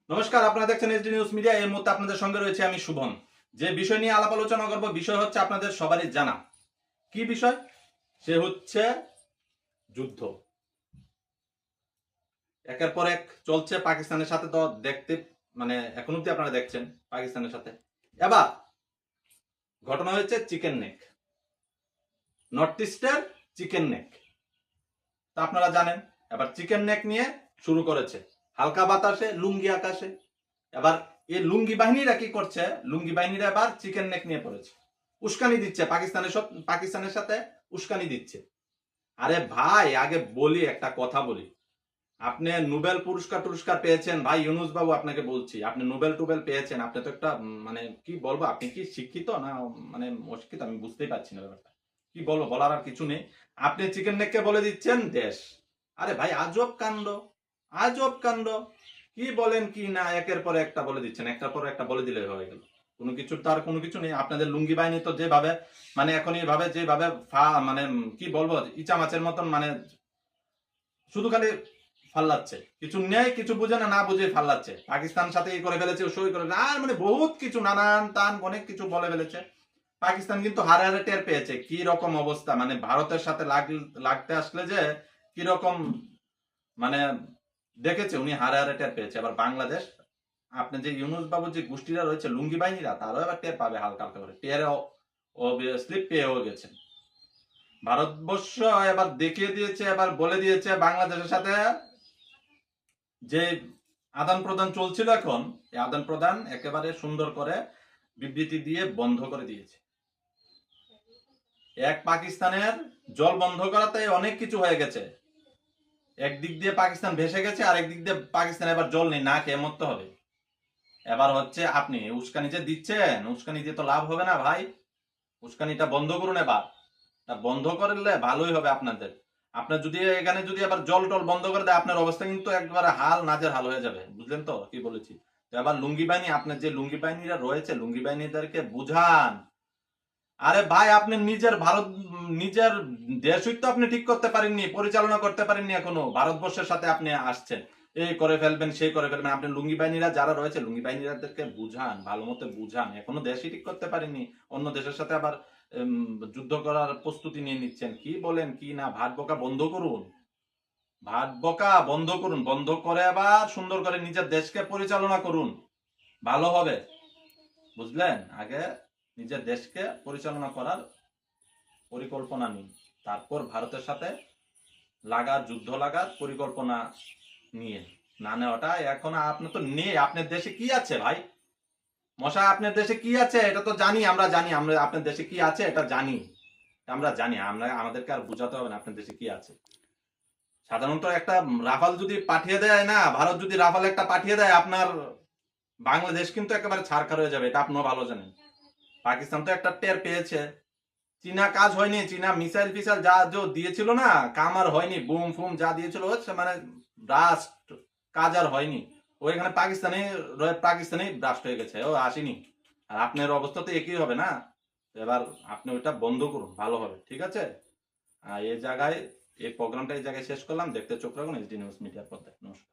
নমস্কার, আপনারা দেখছেন এসডি নিউজ মিডিয়া। এই মুহূর্তে আপনাদের সঙ্গে রয়েছে আমি শুভন। যে বিষয় নিয়ে আলাপ আলোচনা করব, বিষয় হচ্ছে আপনাদের সবারই জানা। কি বিষয়? সে হচ্ছে যুদ্ধ। একের পর এক চলছে পাকিস্তানের সাথে। তো দেখতে এখন অব্দি আপনারা দেখছেন পাকিস্তানের সাথে। এবার ঘটনা হয়েছে চিকেন নেক, নর্থ ইস্টের চিকেন নেক। তা আপনারা জানেন, এবার চিকেন নেক নিয়ে শুরু করেছে হালকা বাতাসে, লুঙ্গি আকাশে। এবার এই লুঙ্গি বাহিনীরা কি করছে? লুঙ্গি বাহিনীরা এবার চিকেন নেক নিয়ে পড়েছে, উস্কানি দিচ্ছে পাকিস্তানের সাথে উস্কানি দিচ্ছে। আরে ভাই, আগে বলি, একটা কথা বলি। আপনি নোবেল পুরস্কার পেয়েছেন ভাই ইউনুস বাবু, আপনাকে বলছি, আপনি নোবেল টুবেল পেয়েছেন। আপনি তো একটা কি বলবো, আপনি কি শিক্ষিত না অশিক্ষিত আমি বুঝতেই পারছি না ব্যাপারটা। কি বলবো, বলার আর কিছু নেই। আপনি চিকেন নেককে বলে দিচ্ছেন দেশ। আরে ভাই, আজব কাণ্ড, আজব কাণ্ড। কি বলেন কি না, একের পর একটা বলে দিচ্ছেন, একটার পর একটা বলে দিলে হয়ে গেল। কোনো কিছুর তার কোনো কিছু নেই। আপনাদের লুঙ্গি বাহিনী তো যেভাবে এখন এইভাবে যেভাবে কি বলবো, ইচা মাছের মতন শুধু খালি ফাল্লাচ্ছে, কিছু নেই, কিছু বুঝে না, না বুঝে ফাল্লাচ্ছে। পাকিস্তান সাথে এই করে ফেলেছে, সই করে, আর বহুত কিছু নানান তান অনেক কিছু বলে ফেলেছে। পাকিস্তান কিন্তু হারে হারে টের পেয়েছে কি রকম অবস্থা, ভারতের সাথে লাগতে আসলে যে কি রকম দেখেছে উনি, হারে হারে টের পেয়েছে। এবার বাংলাদেশ, আপনি যে ইউনুস বাবু যে গোষ্ঠীরা রয়েছে লুঙ্গি বাহিনীরা, তারাও এবার টের পাবে হালকা হালকা করে। টের স্লিপ পেয়েও গেছেন। ভারতবর্ষ এবার দেখিয়ে দিয়েছে, এবার বলে দিয়েছে বাংলাদেশের সাথে যে আদান প্রদান চলছিল, এখন এই আদান প্রদান একেবারে সুন্দর করে বিবৃতি দিয়ে বন্ধ করে দিয়েছে। এক পাকিস্তানের জল বন্ধ করাতে অনেক কিছু হয়ে গেছে। একদিক দিয়ে পাকিস্তান ভেসে গেছে, আর একদিক দিয়ে পাকিস্তান এবার জল নেই, না খেয়ে মরতে হবে। এবার হচ্ছে আপনি উস্কানি যে দিচ্ছেন, উস্কানি দিয়ে তো লাভ হবে না ভাই। উস্কানিটা বন্ধ করুন এবার। তা বন্ধ করলে ভালোই হবে আপনাদের। আপনার যদি এখানে যদি আবার জল টল বন্ধ করে দেয়, আপনার অবস্থা কিন্তু একবারে নাজের হাল হয়ে যাবে। বুঝলেন তো কি বলেছি? তো এবার লুঙ্গি বাহিনী, আপনার যে লুঙ্গি বাহিনীরা রয়েছে, লুঙ্গি বাহিনীদেরকে বুঝান। আরে ভাই, আপনি নিজের দেশই তো আপনি ঠিক করতে পারেননি, পরিচালনা করতে পারেননি এখনো। ভারতবর্ষের সাথে আপনি আসছেন, এই করে ফেলবেন, সেই করে ফেলবেন। আপনি লুঙ্গি বাহিনীরা যারা রয়েছে, লুঙ্গি বাহিনীদেরকে বুঝান, ভালো মতো বুঝান। এখনো দেশই ঠিক করতে পারেননি, অন্য দেশের সাথে আবার যুদ্ধ করার প্রস্তুতি নিয়ে নিচ্ছেন। কি বলেন কি না, ভাট বকা বন্ধ করুন, ভাট বকা বন্ধ করুন। বন্ধ করে আবার সুন্দর করে নিজের দেশকে পরিচালনা করুন, ভালো হবে। বুঝলেন? আগে নিজের দেশকে পরিচালনা করার পরিকল্পনা নিন, তারপর ভারতের সাথে যুদ্ধ লাগার পরিকল্পনা নিয়ে। না নেওয়াটা এখন আপনার তো নেই। আপনার দেশে কি আছে ভাই মশাই? আপনার দেশে কি আছে এটা তো জানি, আমরা জানি। আমরা আপনার দেশে কি আছে এটা জানি, আমরা জানি। আমাদেরকে আর বুঝাতে হবে না আপনার দেশে কি আছে। সাধারণত একটা রাফাল যদি পাঠিয়ে দেয় না, ভারত যদি রাফাল একটা পাঠিয়ে দেয়, আপনার বাংলাদেশ কিন্তু একেবারে ছাড়খাড় হয়ে যাবে, এটা আপনিও ভালো জানেন। পাকিস্তান তো একটা টের পেয়েছে। চীনা কাজ হয়নি, চীনা মিসাইল ফিসাইল যা দিয়েছিল না, কাম আর হয়নি। বুম ফুম যা দিয়েছিল হচ্ছে ব্রাস্ট, কাজ আর হয়নি। ওইখানে পাকিস্তানে ব্রাস্ট হয়ে গেছে, ও আসেনি। আর আপনার অবস্থা তো একই হবে না। এবার আপনি ওইটা বন্ধ করুন, ভালো হবে, ঠিক আছে? এই জায়গায় এই প্রোগ্রামটা এই জায়গায় শেষ করলাম। দেখতে চোখ রাখুন এসডি নিউজ মিডিয়ার পর্দায়। নমস্কার।